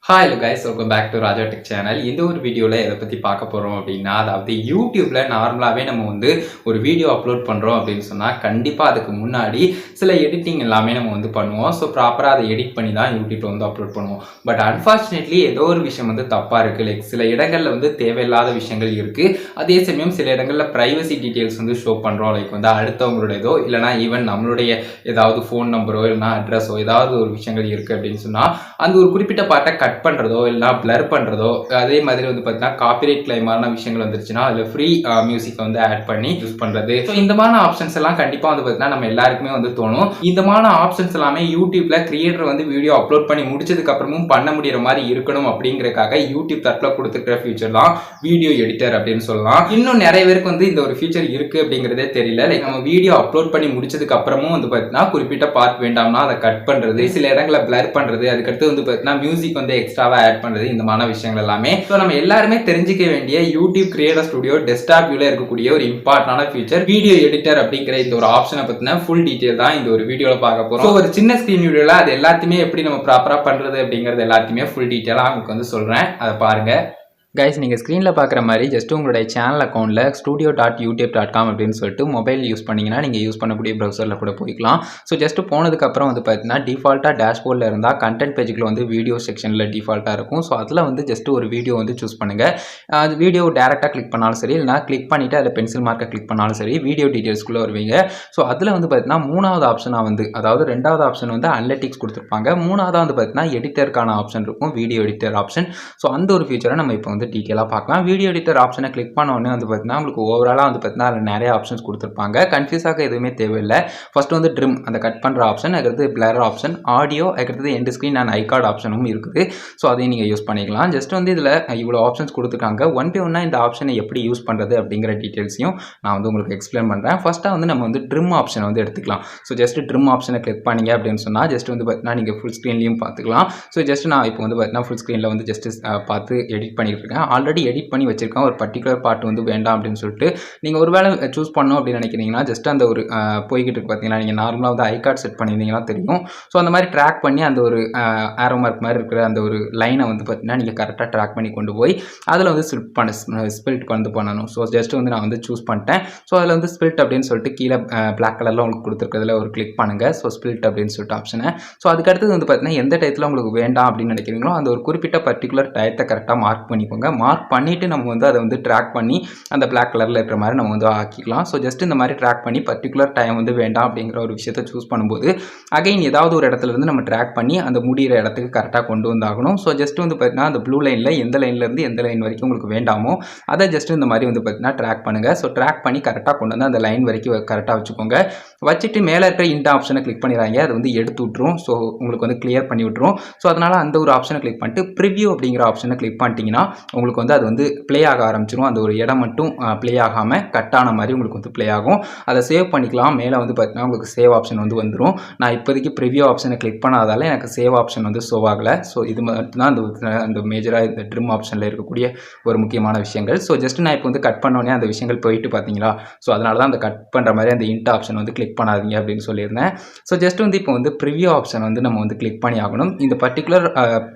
Hi guys, welcome back to Raja Tech channel. இந்த ஒரு வீடியோவில் எதை பற்றி பார்க்க போகிறோம் அப்படின்னா, அதாவது யூடியூப்பில் நார்மலாகவே நம்ம ஒரு வீடியோ அப்லோட் பண்ணுறோம் அப்படின்னு சொன்னால் கண்டிப்பாக அதுக்கு முன்னாடி சில எடிட்டிங் எல்லாமே நம்ம பண்ணுவோம். ஸோ ப்ராப்பராக அதை எடிட் பண்ணி தான் யூடியூப்பில் அப்லோட் பண்ணுவோம். பட் அன்ஃபார்ச்சுனேட்லி ஏதோ ஒரு விஷயம் தப்பாக இருக்குது. லைக் சில இடங்களில் தேவையில்லாத விஷயங்கள் இருக்குது. அதே சமயம் சில இடங்களில் ப்ரைவசி டீட்டெயில்ஸ் ஷோ பண்ணுறோம். லைக் அடுத்தவங்களோட ஏதோ இல்லைனா ஈவன் நம்மளுடைய ஏதாவது ஃபோன் நம்பரோ இல்லைனா அட்ரஸோ ஏதாவது ஒரு விஷயங்கள் இருக்குது அப்படின்னு சொன்னால் அந்த ஒரு குறிப்பிட்ட பாட்டை கட் பண்ணுறதோ இல்லைனா பிளர் பண்ணுறதோ, அதே மாதிரி பார்த்தீங்கன்னா காப்பிரைட் கிளைமான விஷயங்கள் வந்துருச்சுன்னா அதில் ஃப்ரீ மியூசிக்கை ஆட் பண்ணி யூஸ் பண்ணுறது. ஸோ இந்த மாதிரி ஆப்ஷன்ஸ் எல்லாம் கண்டிப்பாக பார்த்தீங்கன்னா நம்ம எல்லாருக்குமே தோணும். இந்த மாதிரி ஆப்ஷன்ஸ் எல்லாமே யூடியூப்ல கிரியேட்டர் வீடியோ அப்லோட் பண்ணி முடிச்சதுக்கு அப்புறமும் பண்ண முடியற மாதிரி இருக்கணும் அப்படிங்கறதுக்காக யூடியூப் தரப்புல கொடுத்துக்கிற ஃபீச்சர் தான் வீடியோ எடிட்டர் அப்படின்னு சொல்லலாம். இன்னும் நிறைய பேருக்கு இந்த ஒரு ஃபீச்சர் இருக்கு அப்படிங்கிறதே தெரியல. லைக் நம்ம வீடியோ அப்லோட் பண்ணி முடிச்சதுக்கு அப்புறமும் பார்த்தீங்கன்னா குறிப்பிட்ட பார்ட் வேண்டாம்னா அதை கட் பண்றது, சில இடங்களை பிளர் பண்றது, அதுக்கடுத்து பார்த்தீங்கன்னா மியூசிக் எக்ஸ்ட்ராவா ஆட் பண்றது, இந்த மாதிரி விஷயங்கள் எல்லாமே ஸோ நம்ம எல்லாருமே தெரிஞ்சுக்க வேண்டிய யூடியூப் கிரியேட்டர் ஸ்டுடியோ டெஸ்க்டாப் வியூல இருக்கக்கூடிய ஒரு இம்பார்ட்டன்டான ஃபீச்சர் வீடியோ எடிட்டர் அப்படிங்கிற இந்த ஒரு ஆப்ஷனை பத்தின ஃபுல் டீடைல் தான் இந்த ஒரு வீடியோல பார்க்க போறோம். ஸோ ஒரு சின்ன ஸ்கிரீன் வீடியோல அது எல்லாத்தையுமே எப்படி நம்ம ப்ராப்பரா பண்றது அப்படிங்கிறது எல்லாத்தையுமே ஃபுல் டீடைலா உங்களுக்கு சொல்றேன். அதை பாருங்க. கைஸ், நீங்கள் ஸ்க்ரீனில் பார்க்குற மாதிரி ஜஸ்ட் உங்களுடைய சேனல் அக்கௌண்ட்டில் studio.youtube.com அப்படின்னு சொல்லிட்டு மொபைல் யூஸ் பண்ணிங்கன்னா நீங்கள் யூஸ் பண்ணக்கூடிய ப்ரௌசரில் கூட போய்க்கலாம். ஸோ ஜஸ்ட் போனதுக்கப்புறம் பார்த்தீங்கன்னா டிஃபால்ட்டாக டேஷ்போர்டில் இருந்தால் கண்டென்ட் பேஜுக்குள்ள வீடியோ செக்ஷனில் டிஃபால்ட்டாக இருக்கும். ஸோ அதில் ஜஸ்ட் ஒரு வீடியோ சூஸ் பண்ணுங்கள். அது வீடியோ டேரெக்டாக கிளிக் பண்ணாலும் சரி, இல்லைனா கிளிக் பண்ணிவிட்டு அதில் பென்சில் மார்க்கை கிளிக் பண்ணாலும் சரி, வீடியோ டீட்டெயில்ஸ்குள்ளே வருவீங்க. ஸோ அதில் பார்த்தீங்கன்னா மூணாவது ஆப்ஷனாக அதாவது ரெண்டாவது ஆப்ஷன் அனலிட்டிக்ஸ் கொடுத்துருப்பாங்க. மூணாவது பார்த்தீங்கன்னா எடிட்டருக்கான ஆப்ஷன் இருக்கும், வீடியோ எடிட்டர் ஆப்ஷன். ஸோ அந்த ஒரு ஃபீச்சரை நம்ம இப்போ டீட்டெயிலாக பார்க்கலாம். வீடியோ எடிட்டர் ஆப்ஷனை கிளிக் பண்ண உடனே பார்த்தீங்கன்னா உங்களுக்கு ஓவராலாக பார்த்தீங்கன்னா அதில் நிறைய ஆப்ஷன்ஸ் கொடுத்துருப்பாங்க. கன்ஃபியூஸாக எதுவுமே தேவையில்லை. ஃபர்ஸ்ட் ட்ரிம், அந்த கட் பண்ணுற ஆப்ஷன், அதுக்கடுத்து பிளர் ஆப்ஷன், ஆடியோ, அதுக்கடுத்து எண்ட் ஸ்க்ரீன் அண்ட் ஐகார்ட் ஆப்ஷனும் இருக்குது. ஸோ அதையும் நீங்கள் யூஸ் பண்ணிக்கலாம். ஜஸ்ட் இதில் இவ்வளோ ஆப்ஷன்ஸ் கொடுத்துருக்காங்க. ஒன் பை ஒன்னா இந்த ஆப்ஷனை எப்படி யூஸ் பண்ணுறது அப்படிங்கிற டீட்டெயில்ஸையும் நான் உங்களுக்கு எக்ஸ்பிளைன் பண்ணுறேன். ஃபர்ஸ்ட்டாக நம்ம ட்ரிம் ஆப்ஷனை எடுத்துக்கலாம். ஸோ ஜஸ்ட் ட்ரிம் ஆப்ஷனை கிளிக் பண்ணிங்க அப்படின்னு சொன்னால் ஜஸ்ட் பார்த்தீங்கன்னா நீங்கள் ஃபுல் ஸ்க்ரீன்லையும் பார்த்துக்கலாம். ஸோ ஜஸ்ட் நான் இப்போ பார்த்தீங்கன்னா ஃபுல் ஸ்க்ரீனில் ஜஸ்ட் பார்த்து எடிட் பண்ணிட்டு இருக்கேன். ஆல்ரெடி எடிட் பண்ணி வச்சிருக்கேன். ஒரு பர்டிகுலர் பார்ட் வேண்டாம் அப்படின்னு சொல்லிட்டு நீங்கள் ஒரு வேளை சூஸ் பண்ணணும் அப்படின்னு நினைக்கிறீங்கன்னா ஜஸ்ட் அந்த ஒரு போய்கிட்டு இருக்கு பார்த்தீங்கன்னா, நீங்கள் நார்மலாக ஐகார்ட் செட் பண்ணியிருந்தீங்கன்னா தெரியும். ஸோ அந்த மாதிரி ட்ராக் பண்ணி அந்த ஒரு ஆரோ மார்க் மாதிரி இருக்கிற அந்த ஒரு லைனை பார்த்தீங்கன்னா நீங்கள் கரெக்டாக ட்ராக் பண்ணி கொண்டு போய் அதில் ஸ்பில்ட் பண்ணணும். ஸோ ஜஸ்ட் நான் சூஸ் பண்ணிட்டேன். ஸோ அதில் ஸ்பில்ட் அப்படின்னு சொல்லிட்டு கீழே பிளாக் கலரில் உங்களுக்கு கொடுத்துருக்கிறதுல ஒரு கிளிக் பண்ணுங்கள். ஸோ ஸ்பில்ட் அப்படின்னு சொல்லிட்டு ஆப்ஷனை. ஸோ அதுக்கடுத்து பார்த்தீங்கன்னா எந்த டயத்தில் உங்களுக்கு வேண்டாம் அப்படின்னு நினைக்கிறீங்களோ அந்த ஒரு குறிப்பிட்ட பர்டிகுலர் டயத்தை கரெக்டாக மார்க் பண்ணிக்கோங்க. மார்க் பண்ணிவிட்டு நம்ம அதை ட்ராக் பண்ணி அந்த பிளாக் கலரில் இருக்கிற மாதிரி நம்ம ஆக்கிக்கலாம். ஸோ ஜஸ்ட் இந்த மாதிரி ட்ராக் பண்ணி பர்டிகுலர் டைம் வேண்டாம் அப்படிங்கிற ஒரு விஷயத்தை சூஸ் பண்ணும்போது அகைன் ஏதாவது ஒரு இடத்துல இருந்து நம்ம ட்ராக் பண்ணி அந்த முடிகிற இடத்துக்கு கரெக்டாக கொண்டு வந்தாகணும். ஸோ ஜஸ்ட் பார்த்தீங்கன்னா அந்த ப்ளூ லைனில் எந்த லைன்லேருந்து எந்த லைன் வரைக்கும் உங்களுக்கு வேண்டாமோ அதை ஜஸ்ட் இந்த மாதிரி பார்த்தீங்கன்னா ட்ராக் பண்ணுங்கள். ஸோ ட்ராக் பண்ணி கரெக்டாக கொண்டு வந்து அந்த லைன் வரைக்கும் கரெக்டாக வச்சுக்கோங்க. வச்சுட்டு மேலே இருக்கிற இந்த ஆப்ஷனை கிளிக் பண்ணிடுறாங்க. அது எடுத்து விட்ரும். ஸோ உங்களுக்கு கிளியர் பண்ணி விட்ரும். ஸோ அதனால் அந்த ஒரு ஆப்ஷனை கிளிக் பண்ணிட்டு ப்ரிவ்யூ அப்படிங்கிற ஆப்ஷனை கிளிக் பண்ணிட்டீங்கன்னா உங்களுக்கு அது ப்ளே ஆக ஆரம்பிச்சிடும். அந்த ஒரு இடம் மட்டும் ப்ளே ஆகாமல் கட் ஆன மாதிரி உங்களுக்கு ப்ளே ஆகும். அதை சேவ் பண்ணிக்கலாம். மேலே பார்த்தீங்கன்னா உங்களுக்கு சேவ் ஆப்ஷன் வந்துடும். நான் இப்போதைக்கு ப்ரிவ்யூ ஆப்ஷனை கிளிக் பண்ணாதால எனக்கு சேவ் ஆப்ஷன் ஷோ ஆகலை. ஸோ இது மட்டும்தான் அந்த மேஜராக இந்த ட்ரிம் ஆப்ஷனில் இருக்கக்கூடிய ஒரு முக்கியமான விஷயங்கள். ஸோ ஜஸ்ட் நான் இப்போ கட் பண்ணோடனே அந்த விஷயங்கள் போயிட்டு பார்த்தீங்களா. ஸோ அதனால தான் அந்த கட் பண்ணுற மாதிரி அந்த இன்ட் ஆப்ஷன் கிளிக் பண்ணாதீங்க அப்படின்னு சொல்லியிருந்தேன். ஸோ ஜஸ்ட் இப்போ ப்ரிவ்யூ ஆப்ஷன் நம்ம கிளிக் பண்ணி ஆகணும். இந்த பர்டிகுலர்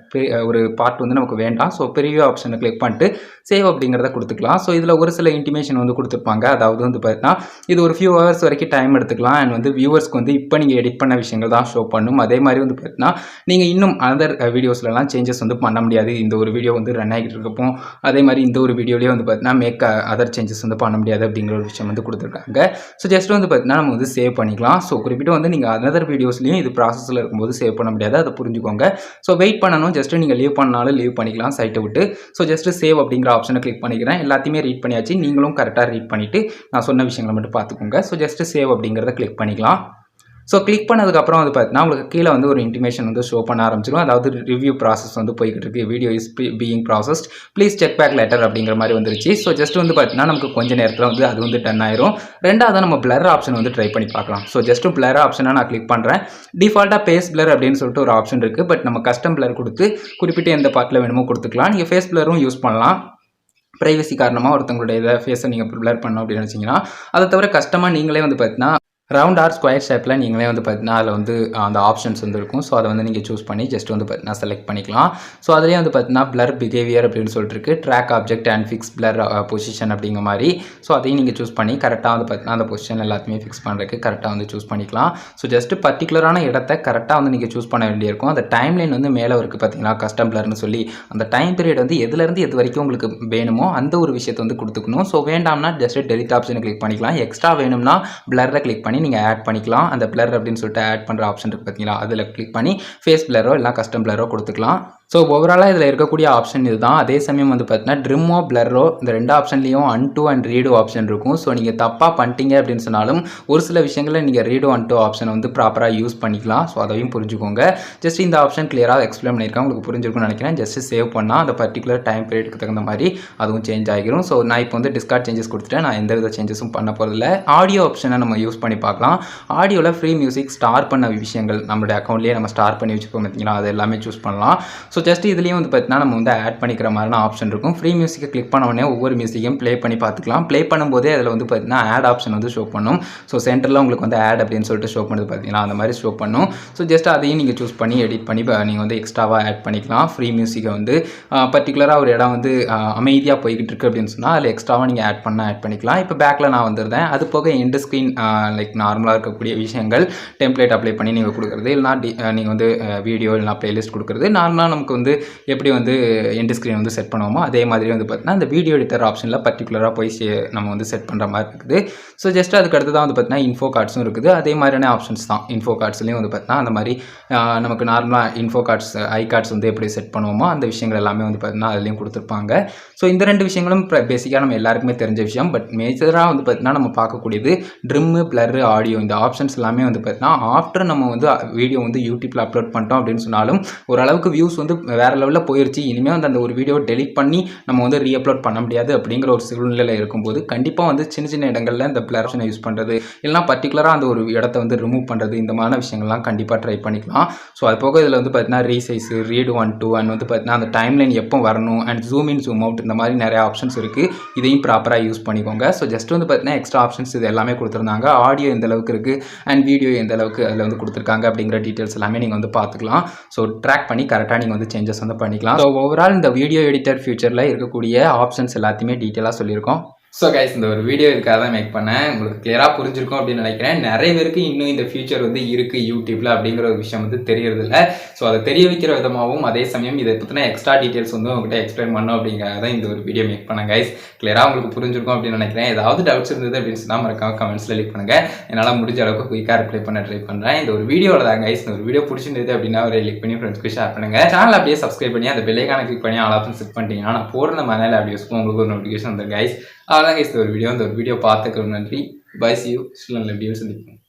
ஒரு பார்ட் நமக்கு வேண்டாம். ஸோ ப்ரிவ்யூ ஆப்ஷனை கிளிக் பண்ணிட்டு சேவ் அப்படிங்கிறத கொடுத்துக்கலாம். ஸோ இதில் ஒரு சில இன்டிமேஷன் கொடுத்துருப்பாங்க. அதாவது பார்த்தீங்கன்னா இது ஒரு ஃபியூ ஹவர்ஸ் வரைக்கும் டைம் எடுத்துக்கலாம். அண்ட் வியூவர்ஸ்க்கு இப்போ நீங்கள் எடிட் பண்ண விஷயங்கள் தான் ஷோ பண்ணும். அதே மாதிரி பார்த்தீங்கன்னா நீங்கள் இன்னும் அதர் வீடியோஸ்லாம் சேஞ்சஸ் பண்ண முடியாது. இந்த ஒரு வீடியோ ரன் ஆகிட்டு இருக்கப்போ அதே மாதிரி இந்த ஒரு வீடியோலேயே பார்த்தீங்கன்னா மேக் அதர் சேஞ்சஸ் பண்ண முடியாது அப்படிங்கிற ஒரு விஷயம் கொடுத்துருக்காங்க. ஸோ ஜஸ்ட் பார்த்தீங்கன்னா நம்ம சேவ் பண்ணிக்கலாம். ஸோ குறிப்பிட்டு நீங்கள் அதர் வீடியோஸ்லையும் இது ப்ராசஸில் இருக்கும்போது சேவ் பண்ண முடியாது. அதை புரிஞ்சுக்கோங்க. ஸோ வெயிட் பண்ணணும். ஜஸ்ட் நீங்கள் லீவ் பண்ணாலும் லீவ் பண்ணிக்கலாம் சைட்டை விட்டு. ஸோ ஜஸ்ட் சேவ் அப்படிங்கிற ஆப்ஷனை கிளிக் பண்ணிக்கிறேன். எல்லாத்தையுமே ரீட் பண்ணியாச்சு. நீங்களும் கரெக்டாக ரீட் பண்ணிவிட்டு நான் சொன்ன விஷயங்களை மட்டும் பார்த்துக்கோங்க. ஸோ ஜஸ்ட் சேவ் அப்படிங்கிறத கிளிக் பண்ணிக்கலாம். ஸோ கிளிக் பண்ணதுக்கப்புறம் பார்த்தீங்கன்னா உங்களுக்கு கீழே ஒரு இன்டிமேஷன் ஷோ பண்ண ஆரம்பிச்சிடும். அதாவது ரிவ்யூ ப்ராசஸ் போய்கிட்டு இருக்கு. Video is being processed, please check back later அப்படிங்கிற மாதிரி வந்துருச்சு. ஸோ ஜஸ்ட் பார்த்தீங்கன்னா நமக்கு கொஞ்சம் நேரத்தில் அது டன் ஆயிரும். ரெண்டாவது நம்ம பிளர் ஆப்ஷன் ட்ரை பண்ணி பார்க்கலாம். ஸோ ஜஸ்ட் பிளர் ஆப்ஷனை நான் கிளிக் பண்ணுறேன். டிஃபால்ட்டாக ஃபேஸ் பிளர் அப்படின்னு சொல்லிட்டு ஒரு ஆப்ஷன் இருக்குது. பட் நம்ம கஸ்டம் பிளர் கொடுத்து குறிப்பிட்ட எந்த பார்ட்டில் வேணுமோ கொடுத்துக்கலாம். நீங்கள் ஃபேஸ் பிளரும் யூஸ் பண்ணலாம். ப்ரைவசி காரணமாக ஒருத்தவங்களுடைய ஃபேஸை நீங்கள் பிளர் பண்ணணும் அப்படின்னு நினச்சிங்கன்னா. அதை தவிர கஸ்டமாக நீங்களே பார்த்தீங்கன்னா ரவுண்ட் ஆர் ஸ்கொயர் ஷேப்பில் நீங்களே வந்து பார்த்தீங்கன்னா அதில் வந்து அந்த ஆப்ஷன்ஸ் வந்து இருக்கும். ஸோ அதை வந்து நீங்கள் சூஸ் பண்ணி ஜஸ்ட் வந்து பார்த்தீங்கன்னா செலக்ட் பண்ணிக்கலாம். ஸோ அதிலேயே வந்து பார்த்தீங்கன்னா பிளர் பிஹேவியர் அப்படின்னு சொல்லிட்டு இருக்கு. Track object and fix blur position அப்படிங்கிற மாதிரி. ஸோ அதையும் நீங்கள் சூஸ் பண்ணி கரெக்டாக வந்து பார்த்தீங்கன்னா அந்த பொசிஷன் எல்லாத்தையுமே ஃபிக்ஸ் பண்ணுறதுக்கு கரெக்டாக வந்து சூஸ் பண்ணிக்கலாம். ஸோ ஜஸ்ட் பர்டிகுலரான இடத்த கரெக்டாக வந்து நீங்கள் சூஸ் பண்ண வேண்டியிருக்கும். அந்த டைம் லைன் வந்து மேலே இருக்குது பார்த்தீங்கன்னா கஸ்டம் பிளர்னு சொல்லி அந்த டைம் பீரியட் வந்து எதுலேருந்து எது வரைக்கும் உங்களுக்கு வேணுமோ அந்த ஒரு விஷயத்தை வந்து கொடுத்துக்கணும். ஸோ வேண்டாம்னா ஜஸ்ட் டெலிட் ஆப்ஷனை கிளிக் பண்ணிக்கலாம். எக்ஸ்ட்ரா வேணும்னா பிளரை கிளிக் பண்ணி நீங்கள் ஆட் பண்ணிக்கலாம். அந்த பிளர் அப்படின்னு சொல்லிட்டு ஆட் பண்ணுற ஆப்ஷன் இருக்குது பார்த்தீங்களா, அதில் கிளிக் பண்ணி ஃபேஸ் பிளரோ இல்லை கஸ்டம் பிளரோ கொடுத்துக்கலாம். ஸோ ஓவராலாக இதில் இருக்கக்கூடிய ஆப்ஷன் இதுதான். அதே சமயம் வந்து பார்த்தீங்கன்னா ட்ரிம்மோ பிளரோ இந்த 2 ஆப்ஷன்லேயும் அன்டூ அண்ட் ரீடோ ஆப்ஷன் இருக்கும். ஸோ நீங்கள் தப்பாக பண்ணிட்டீங்க அப்படின்னு சொன்னாலும் ஒரு சில விஷயங்களில் நீங்கள் ரீடோ அன்டூ ஆப்ஷன் வந்து ப்ராப்பராக யூஸ் பண்ணிக்கலாம். ஸோ அதையும் புரிஞ்சுக்கோங்க. ஜஸ்ட் இந்த ஆப்ஷன் கிளியராக எக்ஸ்பிளைன் பண்ணியிருக்கேன், உங்களுக்கு புரிஞ்சிருக்கும்னு நினைக்கிறேன். ஜஸ்ட் சேவ் பண்ணால் அந்த பர்டிகுலர் டைம் பீரியடுக்கு தகுந்த மாதிரி அதுவும் சேஞ்ச் ஆகிரும். ஸோ நான் இப்போ வந்து டிஸ்கார்ட் சேஞ்சஸ் கொடுத்துட்டேன். நான் எந்த வித சேஞ்சஸும் பண்ண போகிறதில்ல. ஆடியோ ஆப்ஷனை நம்ம யூஸ் பண்ணி பார்க்கலாம். ஆடியோவில் ஃப்ரீ மியூசிக் ஸ்டார் பண்ண விஷயங்கள் நம்மளுடைய அக்கௌண்ட்லேயே நம்ம ஸ்டார் பண்ணி வச்சுப்போம் பார்த்தீங்களா, அது எல்லாமே சூஸ் பண்ணலாம். ஸோ ஜஸ்ட் இதுலேயும் வந்து பார்த்தீங்கன்னா நம்ம வந்து ஆட் பண்ணிக்கிற மாதிரியான ஆப்ஷன் இருக்கும். ஃப்ரீ மியூசிக்கை கிளிக் பண்ண உடனே ஒவ்வொரு மியூசிக்கையும் ப்ளே பண்ணி பார்த்துக்கலாம். ப்ளே பண்ணும்போதே அதில் வந்து பார்த்தீங்கன்னா ஆட் ஆப்ஷன் வந்து ஷோ பண்ணும். ஸோ சென்டரில் உங்களுக்கு வந்து ஆட் அப்படின்னு சொல்லிட்டு ஷோ பண்ணுது பார்த்தீங்கன்னா, அந்த மாதிரி ஷோ பண்ணும். ஸோ ஜஸ்ட் அதையும் நீங்கள் சூஸ் பண்ணி எடிட் பண்ணி நீங்கள் வந்து எக்ஸ்ட்ராவாக ஆட் பண்ணிக்கலாம். ஃப்ரீ மியூசிக்கை வந்து பர்டிகுலராக ஒரு இடம் வந்து அமைதியாக போய்கிட்டு இருக்குது அப்படின்னு சொன்னால் அதில் எக்ஸ்ட்ராவாக நீங்கள் ஆட் பண்ணிக்கலாம். இப்போ பேக்கில் நான் வந்துருந்தேன். அது போக எண்டு ஸ்க்ரீன் லைக் நார்மலாக இருக்கக்கூடிய விஷயங்கள் டெம்ப்ளேட் அப்ளை பண்ணி நீங்கள் கொடுக்குறது, இல்லைனா நீங்கள் வந்து வீடியோ இல்லைனா பிளேலிஸ்ட் கொடுக்குறது, நார்மலாக நமக்கு வந்து எப்படி வந்து எண்ட் ஸ்க்ரீன் வந்து செட் பண்ணுவோமோ அதே மாதிரி வந்து பார்த்தீங்கன்னா இந்த வீடியோ எடிட்டர் ஆப்ஷனில் பர்டிகுலராக போய் நம்ம வந்து செட் பண்ணுற மாதிரி இருக்குது. ஸோ ஜஸ்ட் அதுக்கு அடுத்து தான் வந்து பார்த்தீங்கன்னா இன்ஃபோ கார்ட்ஸும் இருக்குது. அதே மாதிரியான ஆப்ஷன்ஸ் தான் இன்ஃபோ கார்ட்ஸ்லேயும் வந்து பார்த்தீங்கன்னா அந்த மாதிரி நமக்கு நார்மலாக இன்ஃபோ கார்ட்ஸ் ஐ கார்ட்ஸ் வந்து எப்படி செட் பண்ணுவோமோ அந்த விஷயங்கள் எல்லாமே வந்து பார்த்தீங்கன்னா அதுலேயும் கொடுத்துருப்பாங்க. ஸோ இந்த 2 விஷயங்களும் பேசிக்காக நம்ம எல்லாருக்குமே தெரிஞ்ச விஷயம். பட் மேஜராக வந்து பார்த்தீங்கன்னா நம்ம பார்க்கக்கூடியது ட்ரிம்மு பிளர் ஆடியோ இந்த ஆப்ஷன்ஸ் எல்லாமே வந்து பார்த்தீங்கன்னா ஆஃப்டர் நம்ம வந்து வீடியோ வந்து யூடியூப்பில் அப்லோட் பண்ணிட்டோம் அப்படின்னு சொன்னாலும் ஓரளவுக்கு வியூஸ் வந்து வேறு லெவலில் போயிடுச்சு, இனிமேல் வந்து அந்த ஒரு வீடியோ டெலிட் பண்ணி நம்ம வந்து ரீஅப்லோட் பண்ண முடியாது அப்படிங்கிற ஒரு சூழ்நிலையில் இருக்கும்போது கண்டிப்பாக வந்து சின்ன சின்ன இடங்களில் இந்த பிளர் ஆப்ஷனை யூஸ் பண்ணுறது இல்லைனா பர்டிகுலராக அந்த ஒரு இடத்த வந்து ரிமூவ் பண்ணுறது இந்த மாதிரி விஷயங்கள்லாம் கண்டிப்பாக ட்ரை பண்ணிக்கலாம். ஸோ அது போக இதில் வந்து பார்த்தீங்கன்னா ரீசைஸ், ரீடு 1 2 அண்ட் வந்து பார்த்தீங்கன்னா அந்த டைம் லைன் எப்போ வரணும் and zoom in zoom out இந்த மாதிரி நிறைய ஆப்ஷன்ஸ் இருக்குது. இதையும் ப்ராப்பராக யூஸ் பண்ணிக்கோங்க. ஸோ ஜஸ்ட் வந்து பார்த்தீங்கன்னா எக்ஸ்ட்ரா ஆப்ஷன்ஸ் இது எல்லாமே கொடுத்துருந்தாங்க. ஆடியோ எந்த அளவுக்கு இருக்குது அண்ட் வீடியோ எந்த அளவுக்கு அதில் வந்து கொடுத்துருக்காங்க அப்படிங்கிற டீட்டெயில்ஸ் எல்லாமே நீங்கள் வந்து பார்த்துக்கலாம். ஸோ ட்ராக் பண்ணி கரெக்டாக நீங்கள் வந்து சேஞ்சஸ் வந்து பண்ணிக்கலாம். ஸோ ஓவரால் இந்த வீடியோ எடிட்டர் ஃபியூச்சரில் இருக்கக்கூடிய ஆப்ஷன்ஸ் எல்லாத்தையுமே டீட்டெயிலாக சொல்லியிருக்கோம். ஸோ கைஸ் இந்த ஒரு வீடியோ இதுக்காக தான் மேக் பண்ணேன். உங்களுக்கு கிளியராக புரிஞ்சிருக்கும் அப்படின்னு நினைக்கிறேன். நிறைய பேருக்கு இன்னும் இந்த ஃபியூச்சர் வந்து இருக்குது யூடியூப்பில் அப்படிங்கிற ஒரு விஷயம் வந்து தெரியறதில்ல. ஸோ அதை தெரிய வைக்கிற விதமாகவும் அதே சமயம் இதை பற்றின எக்ஸ்ட்ரா டீட்டெயில்ஸ் வந்து உங்கள்கிட்ட எக்ஸ்பிளைன் பண்ணோம் அப்படிங்கிறத தான் இந்த ஒரு வீடியோ மேக் பண்ணேன் கைஸ். கிளியராக உங்களுக்கு புரிஞ்சிருக்கும் அப்படின்னு நினைக்கிறேன். ஏதாவது டவுட்ஸ் இருந்தது அப்படின்னு சொன்னால் மறக்காம கமெண்ட்ஸில் லீக் பண்ணுங்கள். என்னால் முடிஞ்ச அளவுக்கு குயிக்காக ரிப்ளை பண்ண ட்ரை பண்ணுறேன். இந்த ஒரு வீடியோவில் தான் கைஸ். இந்த ஒரு வீடியோ பிடிச்சிருந்தது அப்படின்னா ஒரு லிக் பண்ணி ஃப்ரெண்ட்ஸ்க்கு ஷேர் பண்ணுங்கள். சேனல் அப்படியே சப்ஸ்கிரைப் பண்ணி அந்த பெல்லைக்கான கிளிக் பண்ணி ஆல் ஆப்ஷன் செட் பண்ணிட்டீங்கன்னா நான் போடுற மலையாள வீடியோஸ்க்கும் உங்களுக்கு ஒரு நோட்டிஃபிகேஷன் வந்துடும் கைஸ். அவ்வளோதான் கைஸ் இந்த ஒரு வீடியோ பார்த்துக்கிறோம். நன்றி. Bye, see you. ஸ்டில் நல்ல வீடியோ சந்திப்போம்.